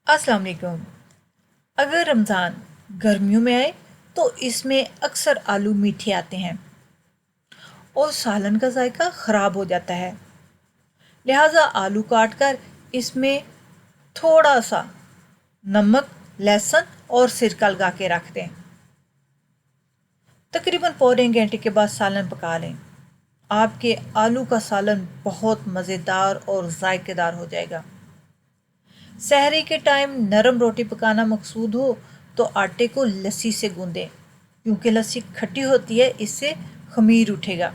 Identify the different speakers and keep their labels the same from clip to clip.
Speaker 1: अस्सलाम वालेकुम। अगर रमज़ान गर्मियों में आए तो इसमें अक्सर आलू मीठे आते हैं और सालन का जायका ख़राब हो जाता है। लिहाजा आलू काट कर इसमें थोड़ा सा नमक, लहसुन और सिरका लगा के रख दें। तकरीबन पौने घंटे के बाद सालन पका लें। आपके आलू का सालन बहुत मज़ेदार और जायकेदार हो जाएगा। सहरी के टाइम नरम रोटी पकाना मकसूद हो तो आटे को लस्सी से गूंदें, क्योंकि लस्सी खट्टी होती है, इससे खमीर उठेगा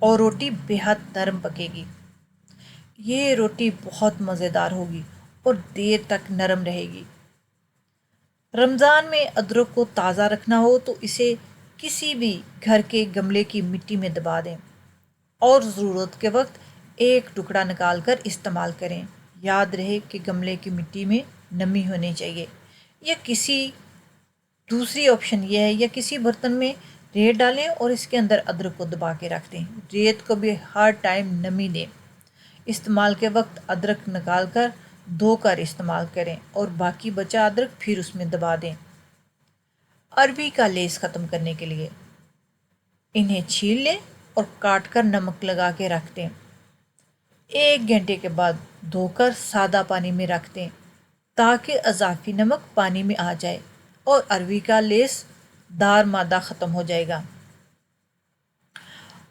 Speaker 1: और रोटी बेहद नरम पकेगी। ये रोटी बहुत मज़ेदार होगी और देर तक नरम रहेगी। रमज़ान में अदरक को ताज़ा रखना हो तो इसे किसी भी घर के गमले की मिट्टी में दबा दें और ज़रूरत के वक्त एक टुकड़ा निकाल कर इस्तेमाल करें। याद रहे कि गमले की मिट्टी में नमी होनी चाहिए। या किसी दूसरी ऑप्शन ये है, या किसी बर्तन में रेत डालें और इसके अंदर अदरक को दबा के रख दें। रेत को भी हर टाइम नमी दें। इस्तेमाल के वक्त अदरक निकाल कर धोकर इस्तेमाल करें और बाकी बचा अदरक फिर उसमें दबा दें। अरबी का लेस ख़त्म करने के लिए इन्हें छील लें और काट कर नमक लगा के रख दें। 1 घंटे के बाद धोकर सादा पानी में रख दें ताकि अजाफी नमक पानी में आ जाए और अरबी का लेस दार मादा ख़त्म हो जाएगा।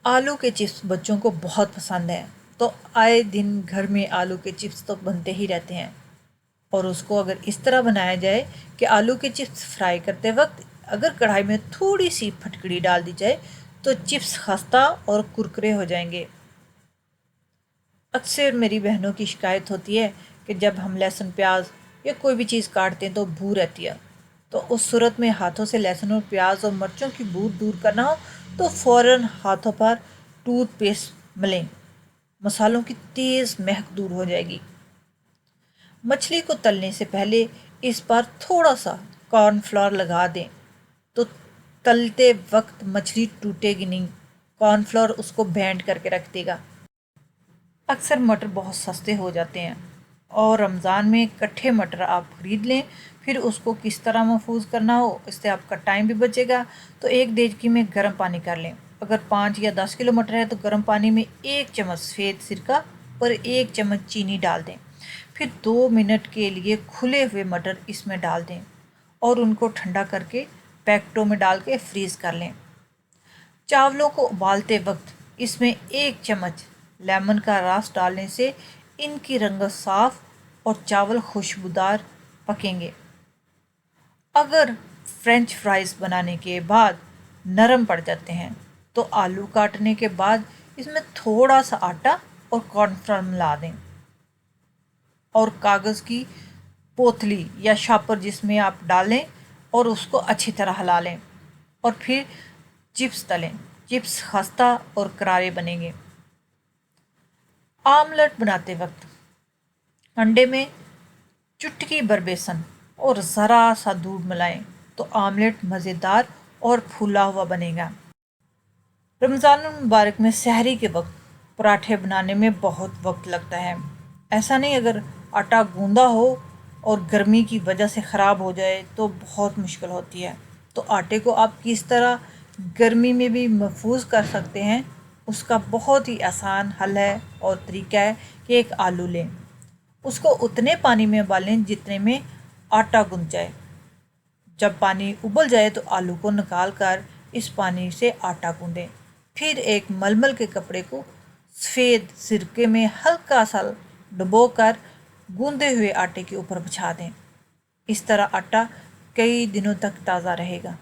Speaker 1: आलू के चिप्स बच्चों को बहुत पसंद है, तो आए दिन घर में आलू के चिप्स तो बनते ही रहते हैं। और उसको अगर इस तरह बनाया जाए कि आलू के चिप्स फ्राई करते वक्त अगर कढ़ाई में थोड़ी सी फटकड़ी डाल दी जाए तो चिप्स खस्ता और कुरकुरे हो जाएंगे। अक्सर मेरी बहनों की शिकायत होती है कि जब हम लहसुन, प्याज या कोई भी चीज़ काटते हैं तो बू रहती है। तो उस सूरत में हाथों से लहसुन और प्याज और मिर्चों की बू दूर करना हो तो फ़ौरन हाथों पर टूथपेस्ट मलें। मसालों की तेज़ महक दूर हो जाएगी। मछली को तलने से पहले इस पर थोड़ा सा कॉर्नफ्लोर लगा दें तो तलते वक्त मछली टूटेगी नहीं। कॉर्नफ्लोर उसको बैंड करके रख देगा। अक्सर मटर बहुत सस्ते हो जाते हैं और रमज़ान में कट्ठे मटर आप ख़रीद लें। फिर उसको किस तरह महफूज करना हो, इससे आपका टाइम भी बचेगा। तो एक देगची में गर्म पानी कर लें। अगर 5 या 10 किलो मटर है तो गर्म पानी में 1 चम्मच सफ़ेद सिरका और 1 चम्मच चीनी डाल दें। फिर 2 मिनट के लिए खुले हुए मटर इसमें डाल दें और उनको ठंडा करके पैकेटों में डाल के फ्रीज़ कर लें। चावलों को उबालते वक्त इसमें 1 चम्मच लेमन का रस डालने से इनकी रंगत साफ और चावल खुशबूदार पकेंगे। अगर फ्रेंच फ्राइज़ बनाने के बाद नरम पड़ जाते हैं तो आलू काटने के बाद इसमें थोड़ा सा आटा और कॉर्नफ्लोर मिला दें और कागज़ की पोतली या शापर जिसमें आप डालें और उसको अच्छी तरह हिला लें और फिर चिप्स तलें। चिप्स खस्ता और करारे बनेंगे। आमलेट बनाते वक्त अंडे में चुटकी भर बेसन और ज़रा सा दूध मिलाएं तो आमलेट मज़ेदार और फूला हुआ बनेगा। रमज़ान मुबारक में सहरी के वक्त पराठे बनाने में बहुत वक्त लगता है। ऐसा नहीं, अगर आटा गूंदा हो और गर्मी की वजह से ख़राब हो जाए तो बहुत मुश्किल होती है। तो आटे को आप किस तरह गर्मी में भी महफूज कर सकते हैं, उसका बहुत ही आसान हल है और तरीका है कि एक आलू लें, उसको उतने पानी में उबालें जितने में आटा गूंथ जाए। जब पानी उबल जाए तो आलू को निकाल कर इस पानी से आटा गूंदें। फिर एक मलमल के कपड़े को सफ़ेद सिरके में हल्का सा डुबो कर गूंदे हुए आटे के ऊपर बिछा दें। इस तरह आटा कई दिनों तक ताज़ा रहेगा।